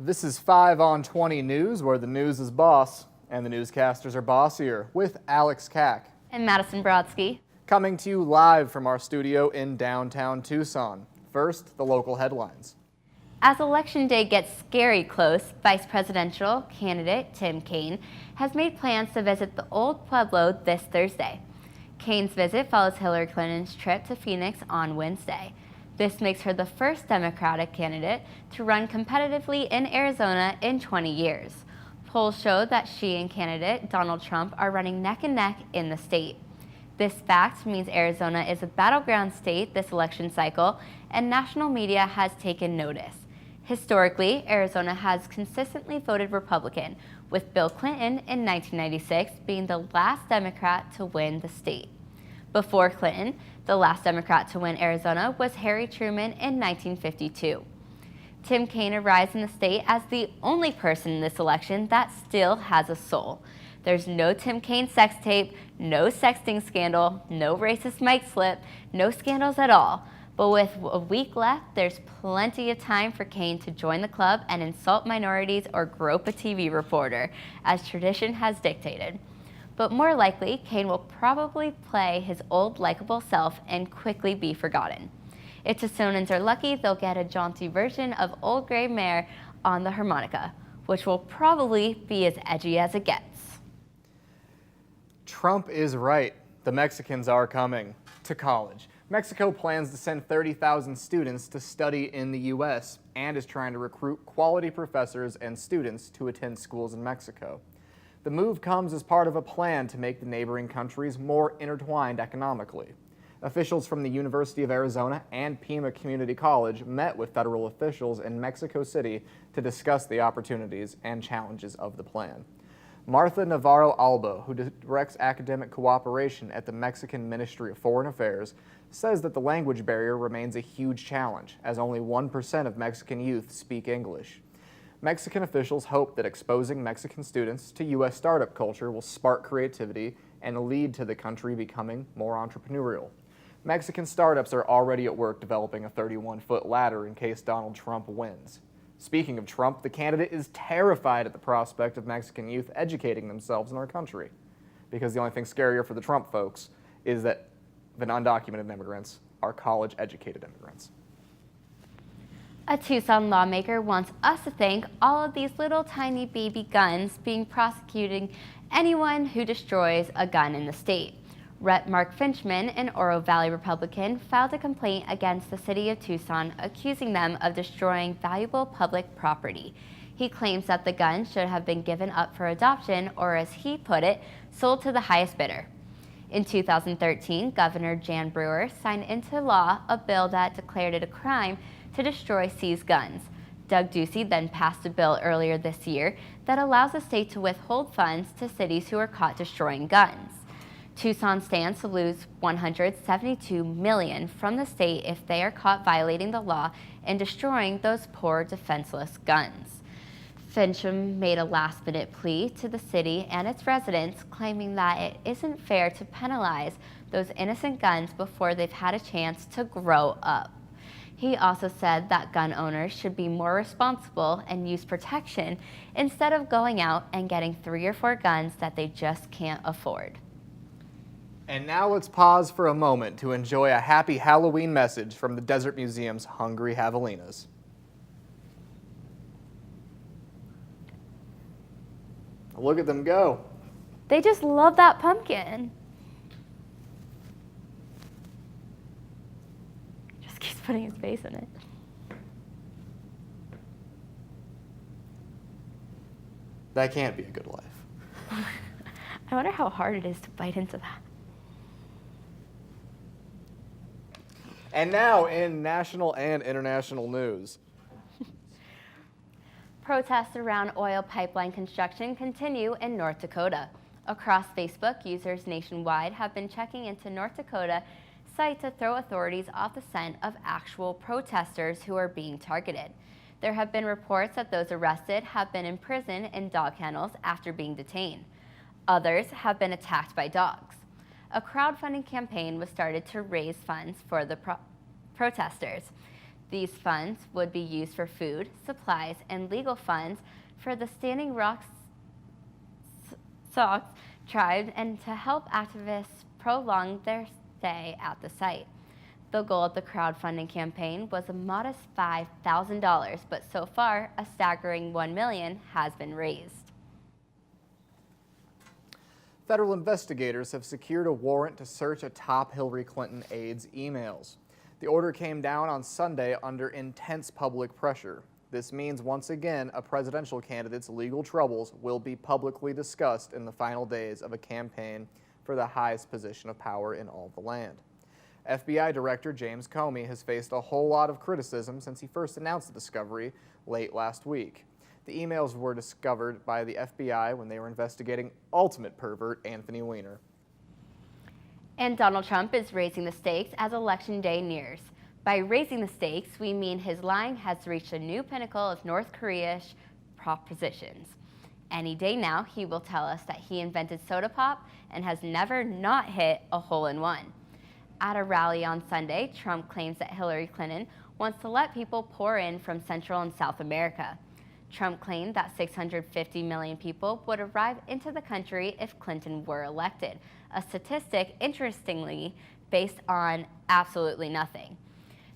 This is 5 on 20 News, where the news is boss and the newscasters are bossier, with Alex Kack and Madison Brodsky. Coming to you live from our studio in downtown Tucson. First, the local headlines. As Election Day gets scary close, Vice Presidential candidate Tim Kaine has made plans to visit the Old Pueblo this Thursday. Kaine's visit follows Hillary Clinton's trip to Phoenix on Wednesday. This makes her the first Democratic candidate to run competitively in Arizona in 20 years. Polls show that she and candidate Donald Trump are running neck and neck in the state. This fact means Arizona is a battleground state this election cycle, and national media has taken notice. Historically, Arizona has consistently voted Republican, with Bill Clinton in 1996 being the last Democrat to win the state. Before Clinton, the last Democrat to win Arizona was Harry Truman in 1952. Tim Kaine arrives in the state as the only person in this election that still has a soul. There's no Tim Kaine sex tape, no sexting scandal, no racist mic slip, no scandals at all. But with a week left, there's plenty of time for Kaine to join the club and insult minorities or grope a TV reporter, as tradition has dictated. But more likely, Kaine will probably play his old likable self and quickly be forgotten. If Tucsonans are lucky, they'll get a jaunty version of Old Gray Mare on the harmonica, which will probably be as edgy as it gets. Trump is right. The Mexicans are coming to college. Mexico plans to send 30,000 students to study in the U.S. and is trying to recruit quality professors and students to attend schools in Mexico. The move comes as part of a plan to make the neighboring countries more intertwined economically. Officials from the University of Arizona and Pima Community College met with federal officials in Mexico City to discuss the opportunities and challenges of the plan. Martha Navarro Albo, who directs academic cooperation at the Mexican Ministry of Foreign Affairs, says that the language barrier remains a huge challenge, as only 1% of Mexican youth speak English. Mexican officials hope that exposing Mexican students to U.S. startup culture will spark creativity and lead to the country becoming more entrepreneurial. Mexican startups are already at work developing a 31-foot ladder in case Donald Trump wins. Speaking of Trump, the candidate is terrified at the prospect of Mexican youth educating themselves in our country, because the only thing scarier for the Trump folks is that the undocumented immigrants are college-educated immigrants. A Tucson lawmaker wants us to thank all of these little tiny baby guns being prosecuting anyone who destroys a gun in the state. Rep. Mark Finchman, an Oro Valley Republican, filed a complaint against the city of Tucson, accusing them of destroying valuable public property. He claims that the gun should have been given up for adoption, or as he put it, sold to the highest bidder. In 2013, Governor Jan Brewer signed into law a bill that declared it a crime to destroy seized guns. Doug Ducey then passed a bill earlier this year that allows the state to withhold funds to cities who are caught destroying guns. Tucson stands to lose $172 million from the state if they are caught violating the law and destroying those poor, defenseless guns. Fincham made a last-minute plea to the city and its residents, claiming that it isn't fair to penalize those innocent guns before they've had a chance to grow up. He also said that gun owners should be more responsible and use protection instead of going out and getting 3 or 4 guns that they just can't afford. And now let's pause for a moment to enjoy a happy Halloween message from the Desert Museum's Hungry Javelinas. Look at them go. They just love that pumpkin. Just keeps putting his face in it. That can't be a good life. I wonder how hard it is to bite into that. And now in national and international news. Protests around oil pipeline construction continue in North Dakota. Across Facebook, users nationwide have been checking into North Dakota site to throw authorities off the scent of actual protesters who are being targeted. There have been reports that those arrested have been imprisoned in dog kennels after being detained. Others have been attacked by dogs. A crowdfunding campaign was started to raise funds for the protesters. These funds would be used for food, supplies, and legal funds for the Standing Rock Sauk tribe and to help activists prolong their stay at the site. The goal of the crowdfunding campaign was a modest $5,000, but so far, a staggering $1 million has been raised. Federal investigators have secured a warrant to search a top Hillary Clinton aide's emails. The order came down on Sunday under intense public pressure. This means, once again, a presidential candidate's legal troubles will be publicly discussed in the final days of a campaign for the highest position of power in all the land. FBI Director James Comey has faced a whole lot of criticism since he first announced the discovery late last week. The emails were discovered by the FBI when they were investigating ultimate pervert Anthony Weiner. And Donald Trump is raising the stakes as Election Day nears. By raising the stakes, we mean his lying has reached a new pinnacle of North Korea-ish propositions. Any day now, he will tell us that he invented soda pop and has never not hit a hole-in-one. At a rally on Sunday, Trump claims that Hillary Clinton wants to let people pour in from Central and South America. Trump claimed that 650 million people would arrive into the country if Clinton were elected, a statistic, interestingly, based on absolutely nothing.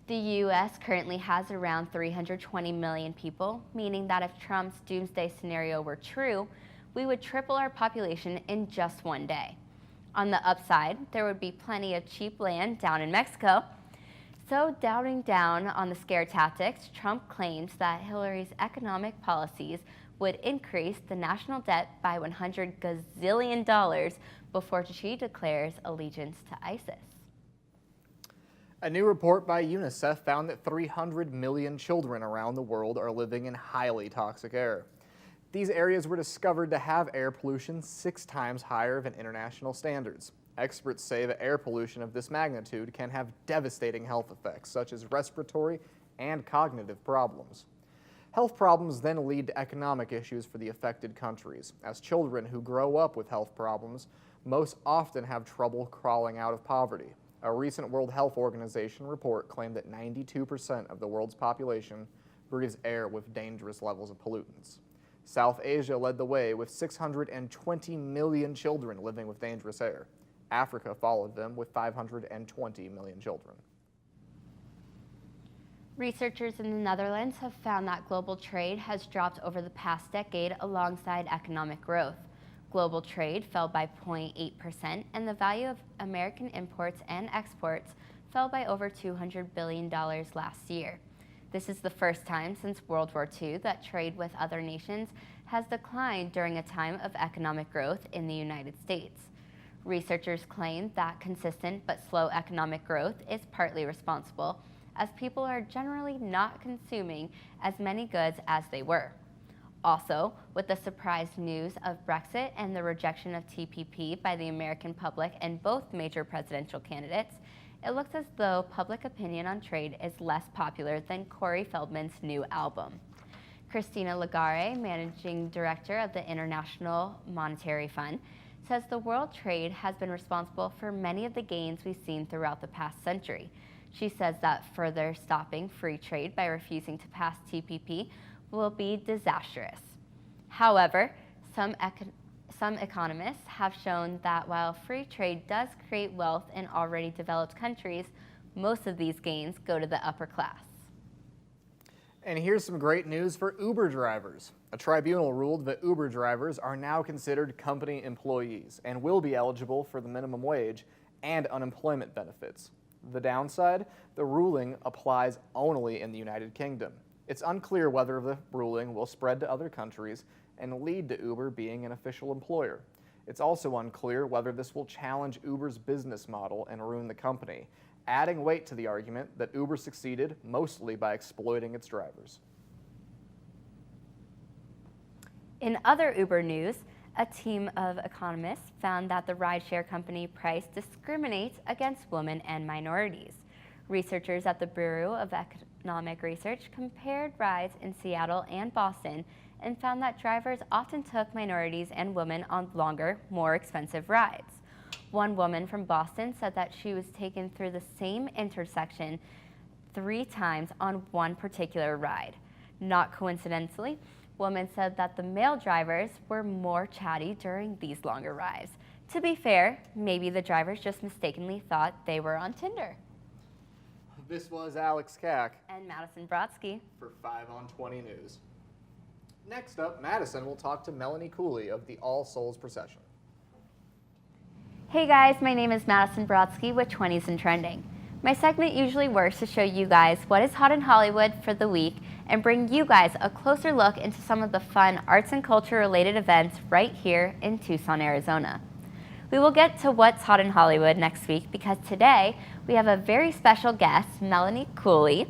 The U.S. currently has around 320 million people, meaning that if Trump's doomsday scenario were true, we would triple our population in just one day. On the upside, there would be plenty of cheap land down in Mexico. So, doubting down on the scare tactics, Trump claims that Hillary's economic policies would increase the national debt by $100 gazillion before she declares allegiance to ISIS. A new report by UNICEF found that 300 million children around the world are living in highly toxic air. These areas were discovered to have air pollution 6 times higher than international standards. Experts say that air pollution of this magnitude can have devastating health effects, such as respiratory and cognitive problems. Health problems then lead to economic issues for the affected countries, as children who grow up with health problems most often have trouble crawling out of poverty. A recent World Health Organization report claimed that 92% of the world's population breathes air with dangerous levels of pollutants. South Asia led the way with 620 million children living with dangerous air. Africa followed them with 520 million children. Researchers in the Netherlands have found that global trade has dropped over the past decade alongside economic growth. Global trade fell by 0.8%, and the value of American imports and exports fell by over $200 billion last year. This is the first time since World War II that trade with other nations has declined during a time of economic growth in the United States. Researchers claim that consistent but slow economic growth is partly responsible, as people are generally not consuming as many goods as they were. Also, with the surprise news of Brexit and the rejection of TPP by the American public and both major presidential candidates, it looks as though public opinion on trade is less popular than Corey Feldman's new album. Christina Lagarde, managing director of the International Monetary Fund, says the world trade has been responsible for many of the gains we've seen throughout the past century. She says that further stopping free trade by refusing to pass TPP will be disastrous. However, some economists have shown that while free trade does create wealth in already developed countries, most of these gains go to the upper class. And here's some great news for Uber drivers. A tribunal ruled that Uber drivers are now considered company employees and will be eligible for the minimum wage and unemployment benefits. The downside, the ruling applies only in the United Kingdom. It's unclear whether the ruling will spread to other countries and lead to Uber being an official employer. It's also unclear whether this will challenge Uber's business model and ruin the company, adding weight to the argument that Uber succeeded mostly by exploiting its drivers. In other Uber news, a team of economists found that the rideshare company Price discriminates against women and minorities. Researchers at the Bureau of Economic Research compared rides in Seattle and Boston and found that drivers often took minorities and women on longer, more expensive rides. One woman from Boston said that she was taken through the same intersection 3 times on one particular ride. Not coincidentally, women said that the male drivers were more chatty during these longer rides. To be fair, maybe the drivers just mistakenly thought they were on Tinder. This was Alex Kack And Madison Brodsky. for 5 on 20 News. Next up, Madison will talk to Melanie Cooley of the All Souls Procession. Hey guys, my name is Madison Brodsky with 20s and Trending. My segment usually works to show you guys what is hot in Hollywood for the week and bring you guys a closer look into some of the fun arts and culture related events right here in Tucson, Arizona. We will get to what's hot in Hollywood next week because today we have a very special guest, Melanie Cooley,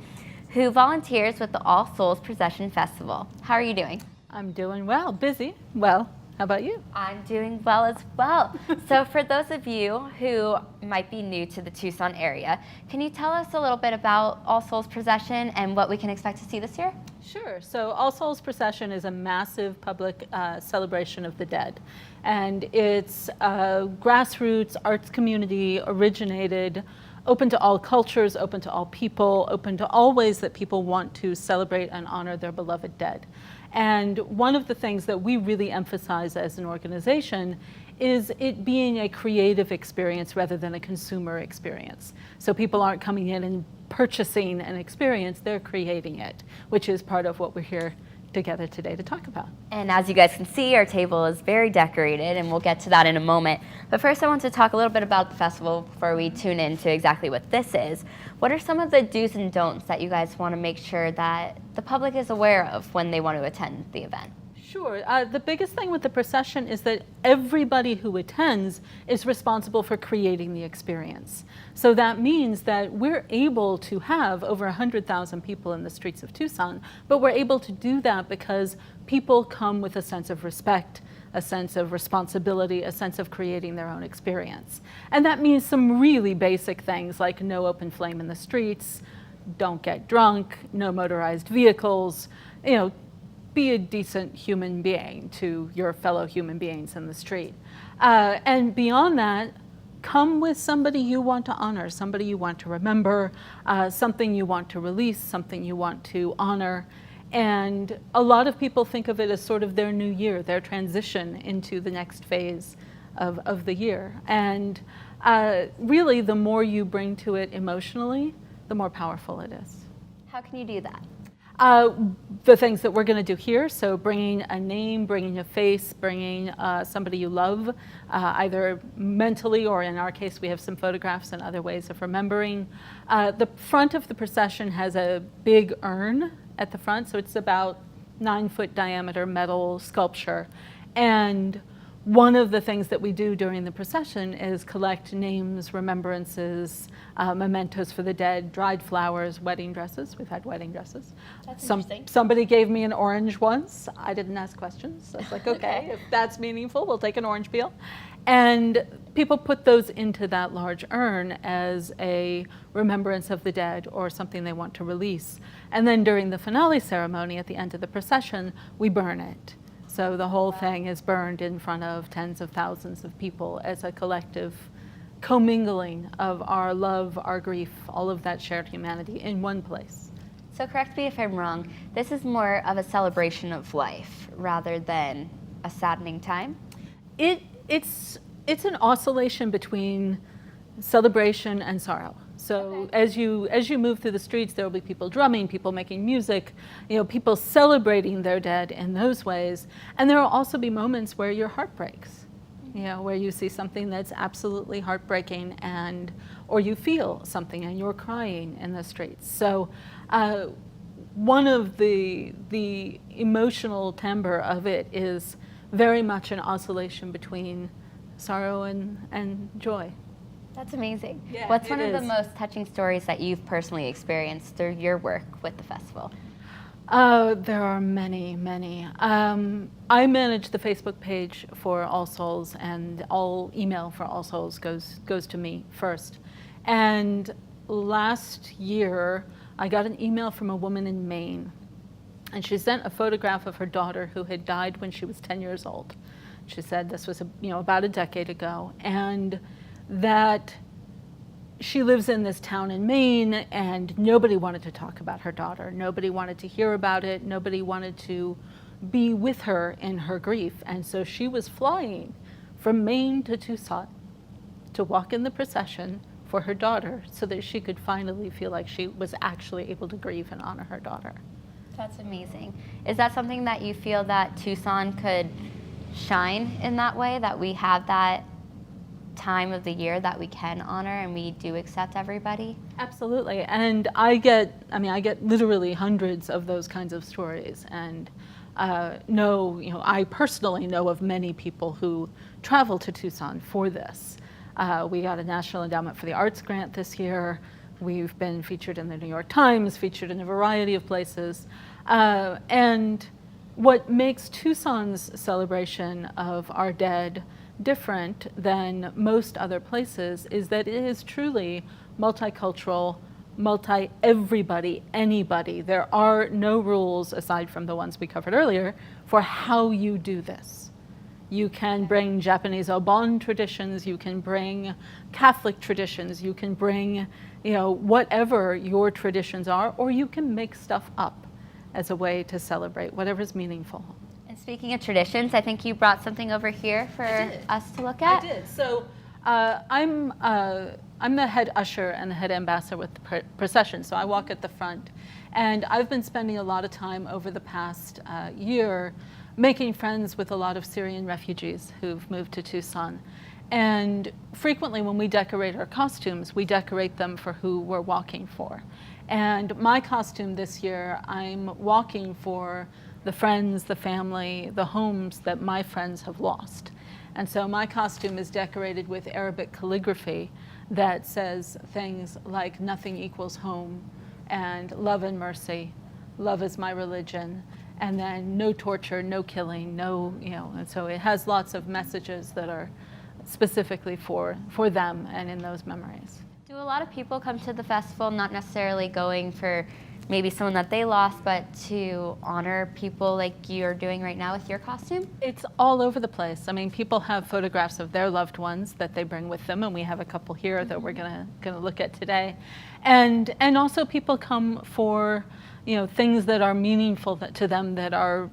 who volunteers with the All Souls Procession Festival. How are you doing? I'm doing well, busy. Well, how about you? I'm doing well as well. So for those of you who might be new to the Tucson area, can you tell us a little bit about All Souls Procession and what we can expect to see this year? Sure. So All Souls Procession is a massive public celebration of the dead. And it's a grassroots arts community originated, open to all cultures, open to all people, open to all ways that people want to celebrate and honor their beloved dead. And one of the things that we really emphasize as an organization is it being a creative experience rather than a consumer experience. So people aren't coming in and purchasing an experience, they're creating it, which is part of what we're here together today to talk about. And as you guys can see, our table is very decorated, and we'll get to that in a moment. But first, I want to talk a little bit about the festival before we tune into exactly what this is. What are some of the do's and don'ts that you guys want to make sure that the public is aware of when they want to attend the event? Sure. The biggest thing with the procession is that everybody who attends is responsible for creating the experience. So that means that we're able to have over 100,000 people in the streets of Tucson, but we're able to do that because people come with a sense of respect, a sense of responsibility, a sense of creating their own experience. And that means some really basic things like no open flame in the streets, don't get drunk, no motorized vehicles, be a decent human being to your fellow human beings in the street. And beyond that, come with somebody you want to honor, somebody you want to remember, something you want to release, something you want to honor. And a lot of people think of it as sort of their new year, their transition into the next phase of the year. And really, the more you bring to it emotionally, the more powerful it is. How can you do that? The things that we're going to do here, so bringing a name, bringing a face, bringing somebody you love, either mentally or in our case we have some photographs and other ways of remembering. The front of the procession has a big urn at the front, so it's about 9-foot diameter metal sculpture. And one of the things that we do during the procession is collect names, remembrances, mementos for the dead, dried flowers, wedding dresses. We've had wedding dresses. That's interesting. Somebody gave me an orange once. I didn't ask questions. I was like, okay, if that's meaningful, we'll take an orange peel. And people put those into that large urn as a remembrance of the dead or something they want to release. And then during the finale ceremony at the end of the procession, we burn it. So the whole thing is burned in front of tens of thousands of people as a collective commingling of our love, our grief, all of that shared humanity in one place. So correct me if I'm wrong, this is more of a celebration of life rather than a saddening time? It's an oscillation between celebration and sorrow. So as you move through the streets, there will be people drumming, people making music, people celebrating their dead in those ways. And there will also be moments where your heart breaks, where you see something that's absolutely heartbreaking or you feel something and you're crying in the streets. So one of the emotional timbre of it is very much an oscillation between sorrow and joy. That's amazing. Yeah, What's one it of the is. most touching stories that you've personally experienced through your work with the festival? There are many, many. I manage the Facebook page for All Souls, and all email for All Souls goes to me first. And last year, I got an email from a woman in Maine, and she sent a photograph of her daughter who had died when she was 10 years old. She said this was about a decade ago, and that she lives in this town in Maine, and nobody wanted to talk about her daughter. Nobody wanted to hear about it. Nobody wanted to be with her in her grief. And so she was flying from Maine to Tucson to walk in the procession for her daughter so that she could finally feel like she was actually able to grieve and honor her daughter. That's amazing. Is that something that you feel that Tucson could shine in that way, that we have that time of the year that we can honor and we do accept everybody? Absolutely. And I get literally hundreds of those kinds of stories, and I personally know of many people who travel to Tucson for this. We got a National Endowment for the Arts grant this year. We've been featured in the New York Times, featured in a variety of places. And what makes Tucson's celebration of our dead different than most other places is that it is truly multicultural, everybody, anybody. There are no rules, aside from the ones we covered earlier, for how you do this. You can bring Japanese Obon traditions, you can bring Catholic traditions, you can bring, whatever your traditions are, or you can make stuff up as a way to celebrate whatever's meaningful. And speaking of traditions, I think you brought something over here for us to look at. I did. So I'm the head usher and the head ambassador with the procession, so I walk at the front. And I've been spending a lot of time over the past year making friends with a lot of Syrian refugees who've moved to Tucson. And frequently when we decorate our costumes, we decorate them for who we're walking for. And my costume this year, I'm walking for the friends, the family, the homes that my friends have lost. And so my costume is decorated with Arabic calligraphy that says things like nothing equals home, and love and mercy, love is my religion, and then no torture, no killing, and so it has lots of messages that are specifically for them and in those memories. Do a lot of people come to the festival not necessarily going for maybe someone that they lost, but to honor people like you're doing right now with your costume? It's all over the place. I mean, people have photographs of their loved ones that they bring with them, and we have a couple here that we're gonna look at today. And also people come for, things that are meaningful to them, that are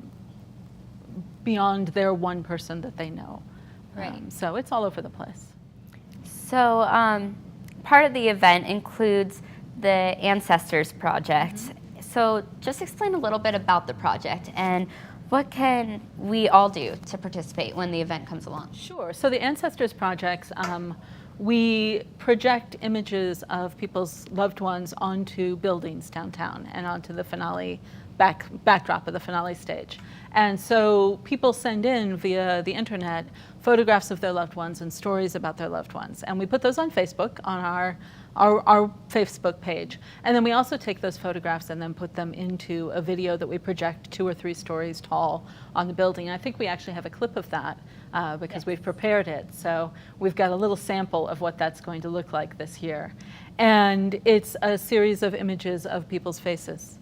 beyond their one person that they know. Right. So it's all over the place. So part of the event includes the Ancestors Project. Mm-hmm. So just explain a little bit about the project and what can we all do to participate when the event comes along? Sure. So the Ancestors Project, we project images of people's loved ones onto buildings downtown and onto the finale backdrop of the finale stage. And so people send in via the internet photographs of their loved ones and stories about their loved ones. And we put those on Facebook, on our Facebook page. And then we also take those photographs and then put them into a video that we project 2 or 3 stories tall on the building. And I think we actually have a clip of that because we've prepared it. So we've got a little sample of what that's going to look like this year. And it's a series of images of people's faces.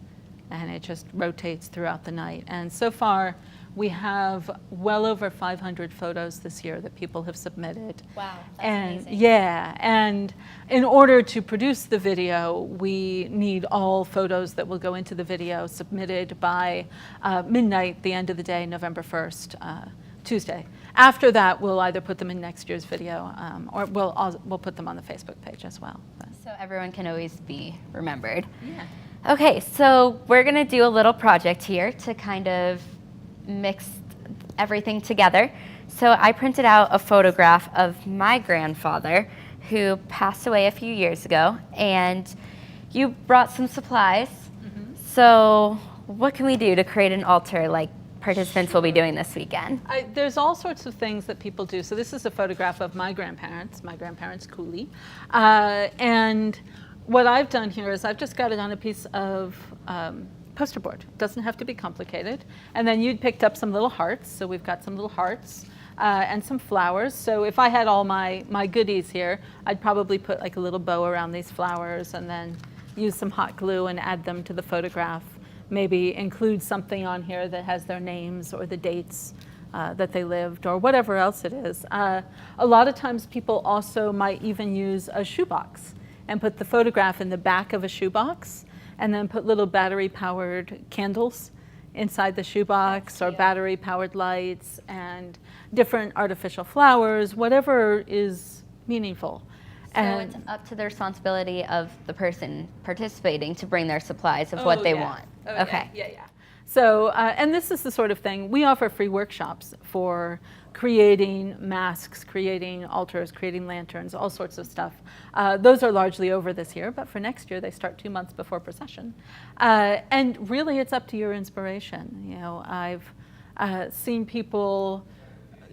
And it just rotates throughout the night. And so far, we have well over 500 photos this year that people have submitted. Wow, that's amazing. Yeah, and in order to produce the video, we need all photos that will go into the video submitted by midnight, the end of the day, November 1st, Tuesday. After that, we'll either put them in next year's video or we'll put them on the Facebook page as well. So everyone can always be remembered. Yeah. Okay, so we're gonna do a little project here to kind of mix everything together. So I printed out a photograph of my grandfather who passed away a few years ago, and you brought some supplies. Mm-hmm. So what can we do to create an altar like participants will be doing this weekend? There's all sorts of things that people do. So this is a photograph of my grandparents Cooley, and what I've done here is I've just got it on a piece of poster board. It doesn't have to be complicated. And then you'd picked up some little hearts. So we've got some little hearts and some flowers. So if I had all my goodies here, I'd probably put like a little bow around these flowers and then use some hot glue and add them to the photograph. Maybe include something on here that has their names or the dates that they lived or whatever else it is. A lot of times people also might even use a shoebox and put the photograph in the back of a shoebox, and then put little battery-powered candles inside the shoebox, or battery-powered lights, and different artificial flowers, whatever is meaningful. So it's up to the responsibility of the person participating to bring their supplies of what they want. Okay. Yeah. So, and this is the sort of thing, we offer free workshops for creating masks, creating altars, creating lanterns, all sorts of stuff. Those are largely over this year, but for next year they start 2 months before procession. And really it's up to your inspiration. You know, I've seen people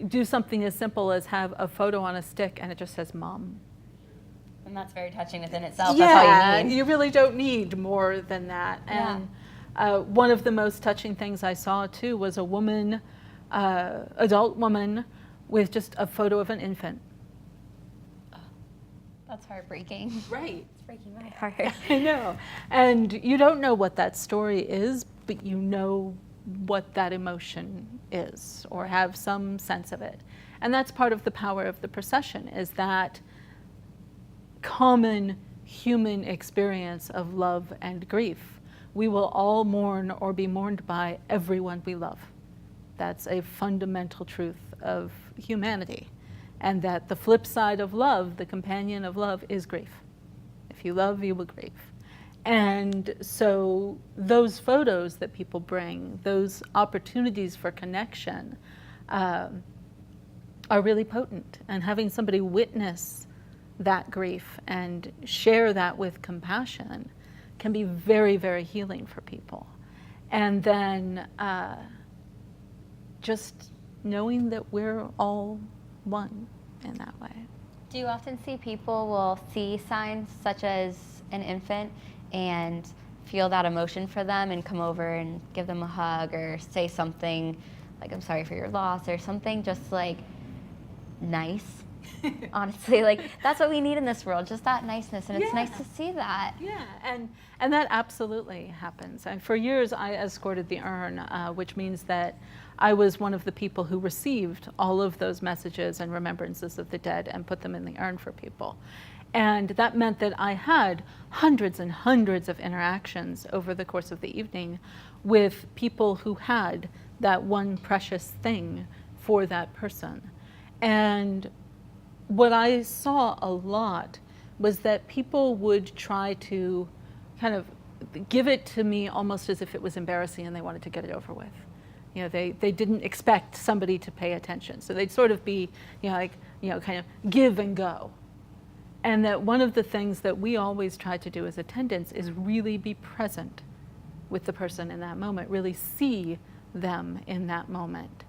do something as simple as have a photo on a stick and it just says mom. And that's very touching within itself. Yeah, That's all you need. you really don't need more than that. And one of the most touching things I saw too was a woman, adult woman, with just a photo of an infant. That's heartbreaking. Right. It's breaking my heart. I know. And you don't know what that story is, but you know what that emotion is, or have some sense of it. And that's part of the power of the procession, is that common human experience of love and grief. We will all mourn or be mourned by everyone we love. That's a fundamental truth of humanity. And that the flip side of love, the companion of love, is grief. If you love, you will grieve. And so those photos that people bring, those opportunities for connection, are really potent. And having somebody witness that grief and share that with compassion can be very, very healing for people. And then just knowing that we're all one in that way. Do you often see people will see signs such as an infant and feel that emotion for them and come over and give them a hug or say something like, I'm sorry for your loss, or something just like nice? Honestly, like that's what we need in this world, just that niceness, and it's nice to see that. Yeah, and that absolutely happens. And for years I escorted the urn, which means that I was one of the people who received all of those messages and remembrances of the dead and put them in the urn for people. And that meant that I had hundreds and hundreds of interactions over the course of the evening with people who had that one precious thing for that person. And what I saw a lot was that people would try to kind of give it to me almost as if it was embarrassing and they wanted to get it over with. You know, they didn't expect somebody to pay attention. So they'd sort of be, kind of give and go. And that one of the things that we always try to do as attendants is really be present with the person in that moment, really see them in that moment.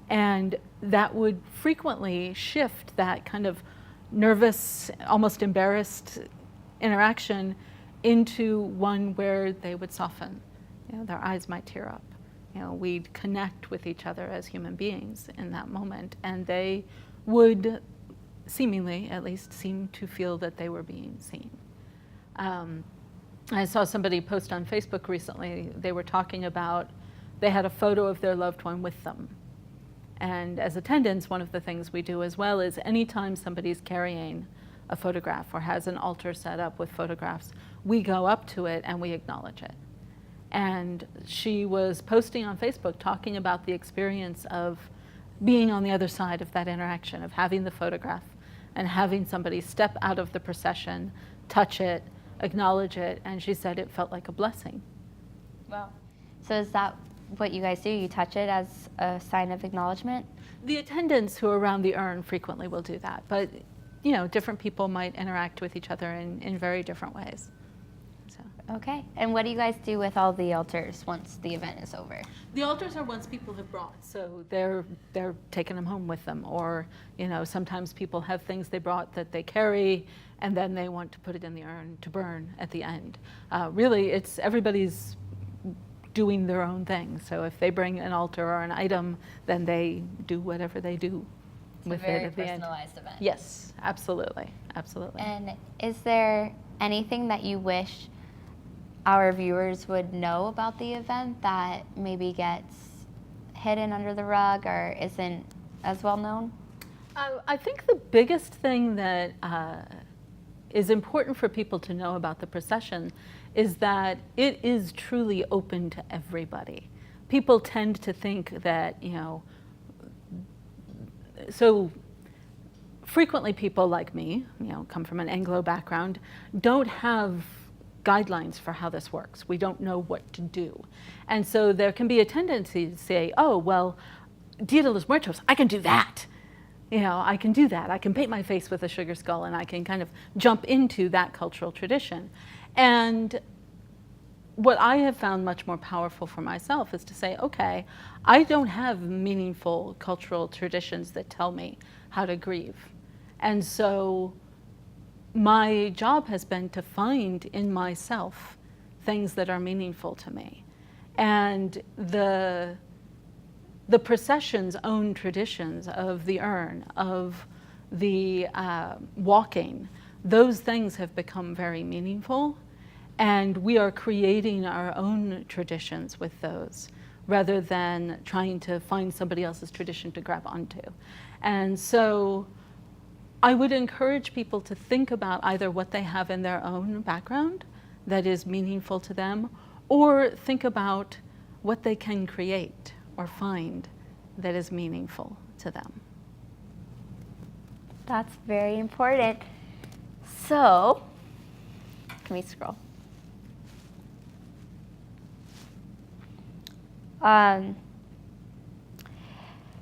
And that would frequently shift that kind of nervous, almost embarrassed interaction into one where they would soften. You know, their eyes might tear up. You know, we'd connect with each other as human beings in that moment, and they would seemingly, at least, seem to feel that they were being seen. I saw somebody post on Facebook recently, they were talking about, they had a photo of their loved one with them. And as attendants, one of the things we do as well is anytime somebody's carrying a photograph or has an altar set up with photographs, we go up to it and we acknowledge it. And she was posting on Facebook talking about the experience of being on the other side of that interaction, of having the photograph and having somebody step out of the procession, touch it, acknowledge it, and she said it felt like a blessing. Wow. So is that what you guys do? You touch it as a sign of acknowledgement? The attendants who are around the urn frequently will do that, but different people might interact with each other in very different ways. So. Okay. And what do you guys do with all the altars once the event is over? The altars are ones people have brought, so they're taking them home with them, or sometimes people have things they brought that they carry, and then they want to put it in the urn to burn at the end. Really, it's everybody's doing their own thing. So if they bring an altar or an item, then they do whatever they do with it at the end. Very personalized event. Yes, absolutely, absolutely. And is there anything that you wish our viewers would know about the event that maybe gets hidden under the rug or isn't as well known? I think the biggest thing that is important for people to know about the procession is that it is truly open to everybody. People tend to think that, so frequently people like me, come from an Anglo background, don't have guidelines for how this works. We don't know what to do. And so there can be a tendency to say, oh, well, Dia de los Muertos, I can do that. I can do that. I can paint my face with a sugar skull and I can kind of jump into that cultural tradition. And what I have found much more powerful for myself is to say, okay, I don't have meaningful cultural traditions that tell me how to grieve. And so my job has been to find in myself things that are meaningful to me. And the procession's own traditions of the urn, of the walking, those things have become very meaningful. And we are creating our own traditions with those rather than trying to find somebody else's tradition to grab onto. And so I would encourage people to think about either what they have in their own background that is meaningful to them, or think about what they can create or find that is meaningful to them. That's very important. So, can we scroll?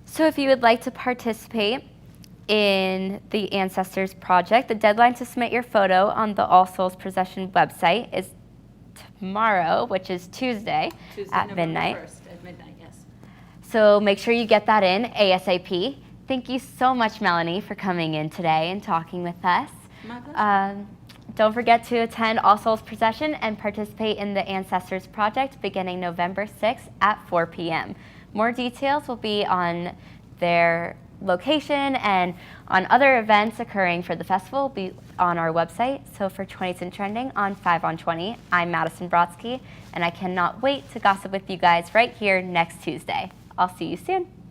So if you would like to participate in the Ancestors Project, the deadline to submit your photo on the All Souls Procession website is tomorrow, which is Tuesday at November midnight. 1st at midnight, yes. So make sure you get that in ASAP. Thank you so much, Melanie, for coming in today and talking with us. My pleasure. Don't forget to attend All Souls Procession and participate in the Ancestors Project beginning November 6th at 4 p.m. More details will be on their location and on other events occurring for the festival will be on our website. So for 20s and Trending on 5 on 20, I'm Madison Brodsky, and I cannot wait to gossip with you guys right here next Tuesday. I'll see you soon.